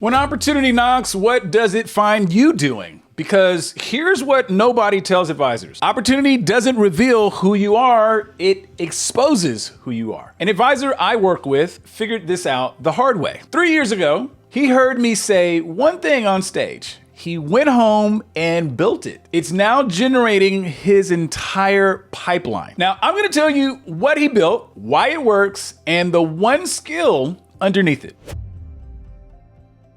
When opportunity knocks, what does it find you doing? Because here's what nobody tells advisors. Opportunity doesn't reveal who you are, it exposes who you are. An advisor I work with figured this out the hard way. 3 years ago, he heard me say one thing on stage. He went home and built it. It's now generating his entire pipeline. Now, I'm gonna tell you what he built, why it works, and the one skill underneath it.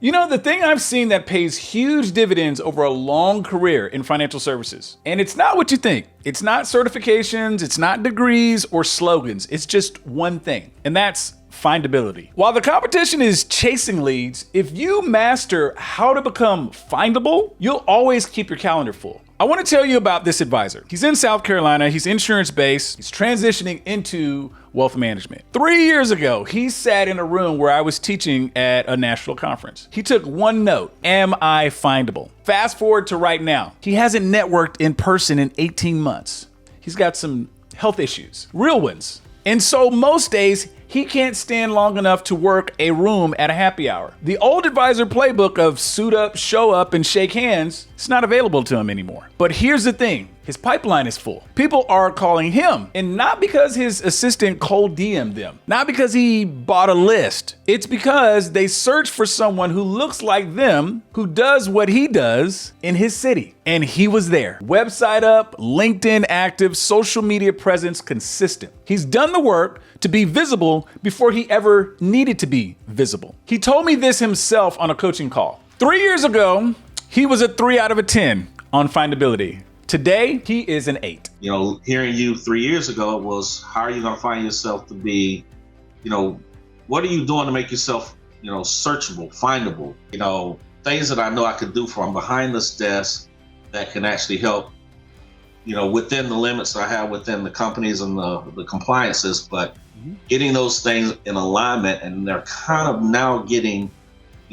You know, the thing I've seen that pays huge dividends over a long career in financial services, and it's not what you think. It's not certifications, it's not degrees or slogans. It's just one thing, and that's findability. While the competition is chasing leads, if you master how to become findable, you'll always keep your calendar full. I want to tell you about this advisor. He's in South Carolina, he's insurance-based, he's transitioning into wealth management. 3 years ago, he sat in a room where I was teaching at a national conference. He took one note, am I findable? Fast forward to right now. He hasn't networked in person in 18 months. He's got some health issues, real ones. And so most days, he can't stand long enough to work a room at a happy hour. The old advisor playbook of suit up, show up, and shake hands, it's not available to him anymore. But here's the thing, his pipeline is full. People are calling him, and not because his assistant cold DM'd them, not because he bought a list. It's because they search for someone who looks like them, who does what he does in his city. And he was there. Website up, LinkedIn active, social media presence consistent. He's done the work to be visible before he ever needed to be visible. He told me this himself on a coaching call. 3 years ago, he was a 3 out of 10 on Findability. Today, he is an 8. You know, hearing you 3 years ago was, how are you going to find yourself to be, what are you doing to make yourself, searchable, findable? Things that I know I could do from behind this desk that can actually help, within the limits I have within the companies and the compliances, but getting those things in alignment, and they're kind of now getting,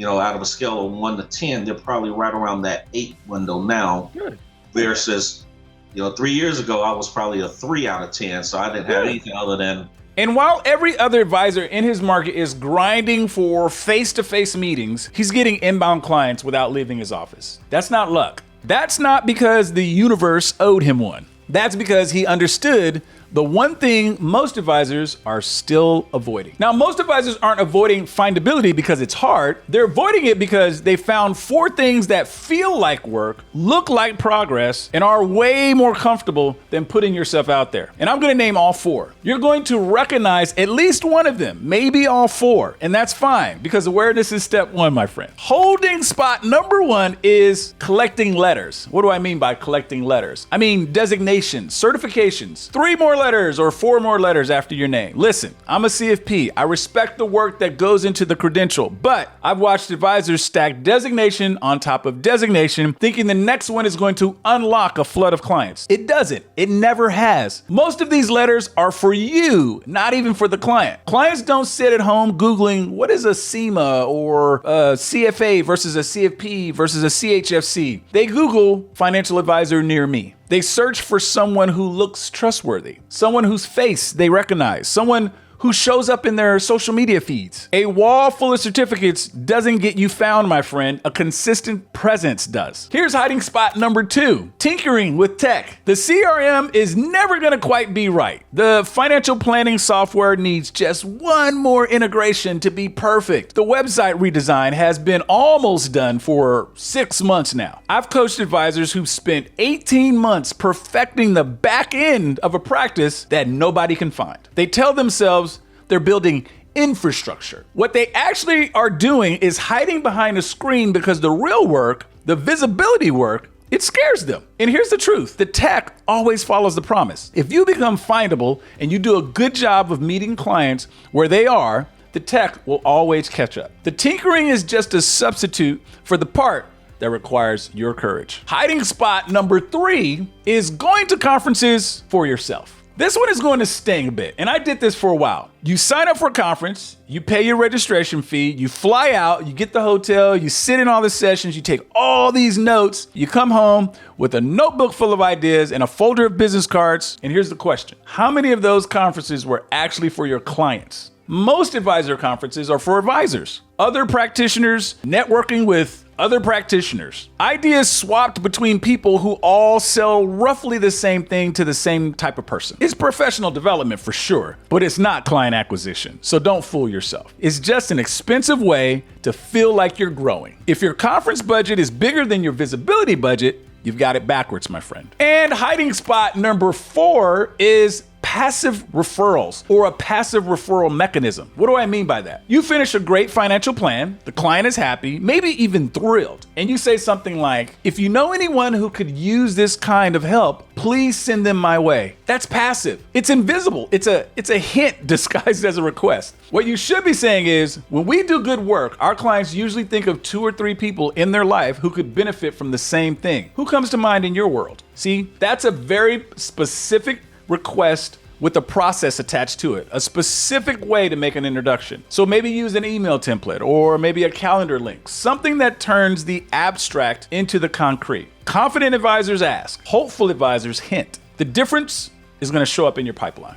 out of a scale of 1 to 10, they're probably right around that 8 window now. Good. Versus, 3 years ago, I was probably a 3 out of 10, so I didn't have anything other than. And while every other advisor in his market is grinding for face-to-face meetings, he's getting inbound clients without leaving his office. That's not luck. That's not because the universe owed him one. That's because he understood the one thing most advisors are still avoiding. Now, most advisors aren't avoiding findability because it's hard. They're avoiding it because they found 4 things that feel like work, look like progress, and are way more comfortable than putting yourself out there. And I'm gonna name all 4. You're going to recognize at least one of them, maybe all 4, and that's fine because awareness is step 1, my friend. Holding spot number 1 is collecting letters. What do I mean by collecting letters? I mean designations, certifications, 3 more letters or 4 more letters after your name. Listen, I'm a CFP. I respect the work that goes into the credential, but I've watched advisors stack designation on top of designation, thinking the next one is going to unlock a flood of clients. It doesn't. It never has. Most of these letters are for you, not even for the client. Clients don't sit at home Googling what is a CIMA or a CFA versus a CFP versus a CHFC. They Google financial advisor near me. They search for someone who looks trustworthy, someone whose face they recognize, someone who shows up in their social media feeds. A wall full of certificates doesn't get you found, my friend. A consistent presence does. Here's hiding spot number 2, tinkering with tech. The CRM is never gonna quite be right. The financial planning software needs just one more integration to be perfect. The website redesign has been almost done for 6 months now. I've coached advisors who've spent 18 months perfecting the back end of a practice that nobody can find. They tell themselves they're building infrastructure. What they actually are doing is hiding behind a screen because the real work, the visibility work, it scares them. And here's the truth. The tech always follows the promise. If you become findable and you do a good job of meeting clients where they are, the tech will always catch up. The tinkering is just a substitute for the part that requires your courage. Hiding spot number 3 is going to conferences for yourself. This one is going to sting a bit, and I did this for a while. You sign up for a conference, you pay your registration fee, you fly out, you get the hotel, you sit in all the sessions, you take all these notes, you come home with a notebook full of ideas and a folder of business cards, and here's the question. How many of those conferences were actually for your clients? Most advisor conferences are for advisors. other practitioners, networking with other practitioners. Ideas swapped between people who all sell roughly the same thing to the same type of person. It's professional development for sure, but it's not client acquisition. So don't fool yourself. It's just an expensive way to feel like you're growing. If your conference budget is bigger than your visibility budget, you've got it backwards, my friend. And hiding spot number 4 is passive referrals, or a passive referral mechanism. What do I mean by that? You finish a great financial plan, the client is happy, maybe even thrilled, and you say something like, if you know anyone who could use this kind of help, please send them my way. That's passive. It's invisible. It's a hint disguised as a request. What you should be saying is, when we do good work, our clients usually think of 2 or 3 people in their life who could benefit from the same thing. Who comes to mind in your world? See, that's a very specific request with a process attached to it, a specific way to make an introduction. So maybe use an email template or maybe a calendar link, something that turns the abstract into the concrete. Confident advisors ask, hopeful advisors hint. The difference is going to show up in your pipeline.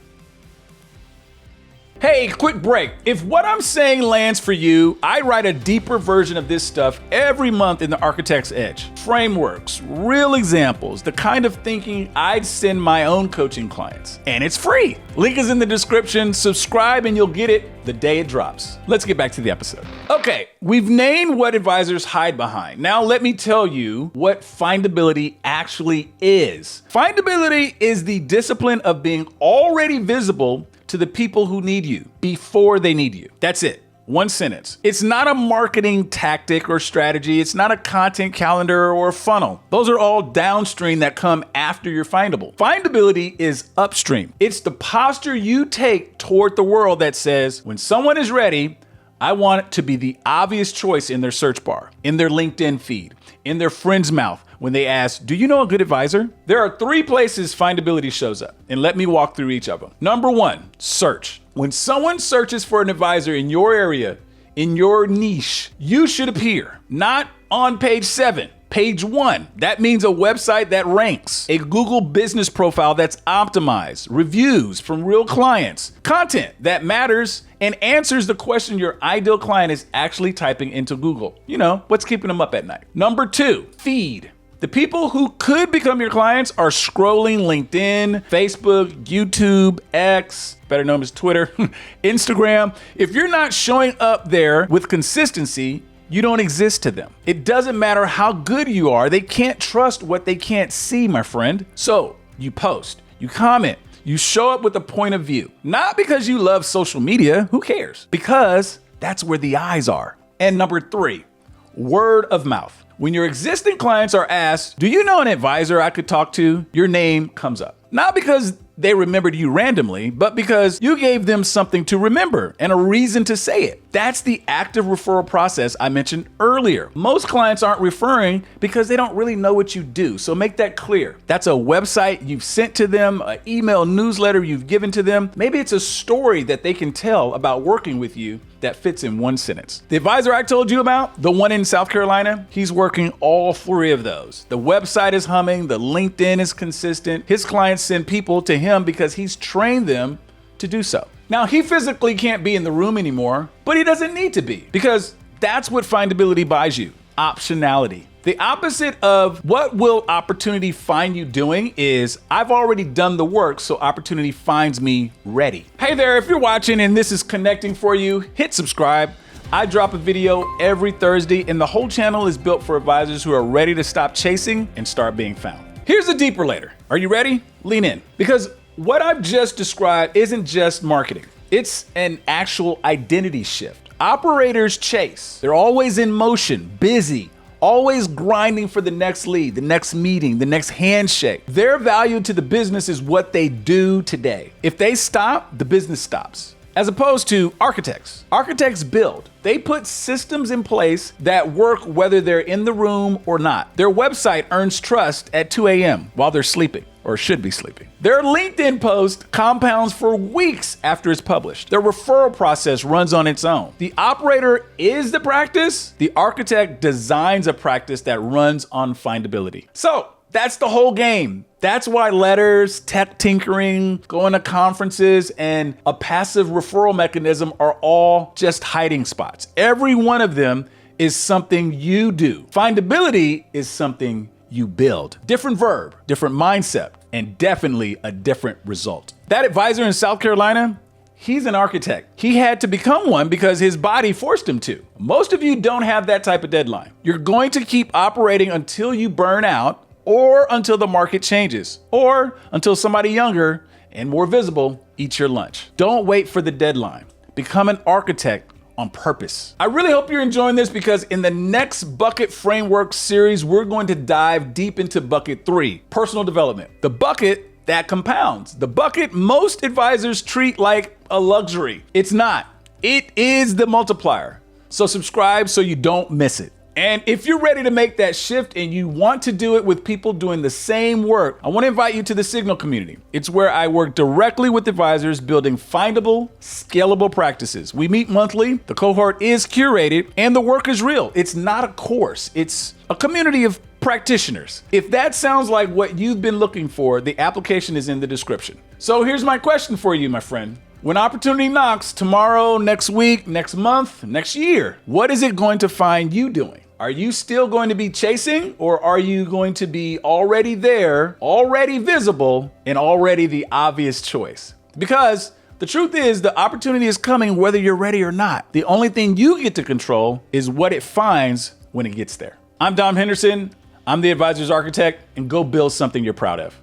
Hey, quick break. If what I'm saying lands for you, I write a deeper version of this stuff every month in the Architect's Edge. Frameworks, real examples, the kind of thinking I'd send my own coaching clients. And it's free. Link is in the description. Subscribe and you'll get it the day it drops. Let's get back to the episode. Okay, we've named what advisors hide behind. Now let me tell you what findability actually is. Findability is the discipline of being already visible to the people who need you before they need you. That's it. One sentence. It's not a marketing tactic or strategy. It's not a content calendar or a funnel. Those are all downstream that come after you're findable. Findability is upstream. It's the posture you take toward the world that says, when someone is ready, I want it to be the obvious choice in their search bar, in their LinkedIn feed, in their friend's mouth when they ask, do you know a good advisor? There are 3 places findability shows up, and let me walk through each of them. Number 1, search. When someone searches for an advisor in your area, in your niche, you should appear, not on page 7. Page 1, that means a website that ranks, a Google business profile that's optimized, reviews from real clients, content that matters and answers the question your ideal client is actually typing into Google. You know, what's keeping them up at night. Number 2, feed. The people who could become your clients are scrolling LinkedIn, Facebook, YouTube, X, better known as Twitter, Instagram. If you're not showing up there with consistency, you don't exist to them. It doesn't matter how good you are. They can't trust what they can't see, my friend. So you post, you comment, you show up with a point of view. Not because you love social media, who cares? Because that's where the eyes are. And number 3, word of mouth. When your existing clients are asked, do you know an advisor I could talk to? Your name comes up. Not because they remembered you randomly, but because you gave them something to remember and a reason to say it. That's the active referral process I mentioned earlier. Most clients aren't referring because they don't really know what you do. So make that clear. That's a website you've sent to them, an email newsletter you've given to them. Maybe it's a story that they can tell about working with you that fits in one sentence. The advisor I told you about, the one in South Carolina, he's working all 3 of those. The website is humming, the LinkedIn is consistent. His clients send people to him because he's trained them to do so. Now, he physically can't be in the room anymore, but he doesn't need to be, because that's what findability buys you, optionality. The opposite of what will opportunity find you doing is I've already done the work, so opportunity finds me ready. Hey there, if you're watching and this is connecting for you, hit subscribe. I drop a video every Thursday, and the whole channel is built for advisors who are ready to stop chasing and start being found. Here's a deeper layer. Are you ready? Lean in, because what I've just described isn't just marketing. It's an actual identity shift. Operators chase. They're always in motion, busy, always grinding for the next lead, the next meeting, the next handshake. Their value to the business is what they do today. If they stop, the business stops. As opposed to architects. Architects build. They put systems in place that work whether they're in the room or not. Their website earns trust at 2 a.m. while they're sleeping, or should be sleeping. Their LinkedIn post compounds for weeks after it's published. Their referral process runs on its own. The operator is the practice. The architect designs a practice that runs on findability. So, That's the whole game. That's why letters, tech tinkering, going to conferences, and a passive referral mechanism are all just hiding spots. Every one of them is something you do. Findability is something you build. Different verb, different mindset, and definitely a different result. That advisor in South Carolina, he's an architect. He had to become one because his body forced him to. Most of you don't have that type of deadline. You're going to keep operating until you burn out, or until the market changes, or until somebody younger and more visible eats your lunch. Don't wait for the deadline. Become an architect on purpose. I really hope you're enjoying this, because in the next Bucket Framework series, we're going to dive deep into bucket 3, personal development. The bucket that compounds. The bucket most advisors treat like a luxury. It's not. It is the multiplier. So subscribe so you don't miss it. And if you're ready to make that shift and you want to do it with people doing the same work, I want to invite you to the Signal community. It's where I work directly with advisors building findable, scalable practices. We meet monthly, the cohort is curated, and the work is real. It's not a course, it's a community of practitioners. If that sounds like what you've been looking for, the application is in the description. So here's my question for you, my friend. When opportunity knocks tomorrow, next week, next month, next year, what is it going to find you doing? Are you still going to be chasing, or are you going to be already there, already visible, and already the obvious choice? Because the truth is, the opportunity is coming whether you're ready or not. The only thing you get to control is what it finds when it gets there. I'm Dom Henderson. I'm the advisor's architect, and go build something you're proud of.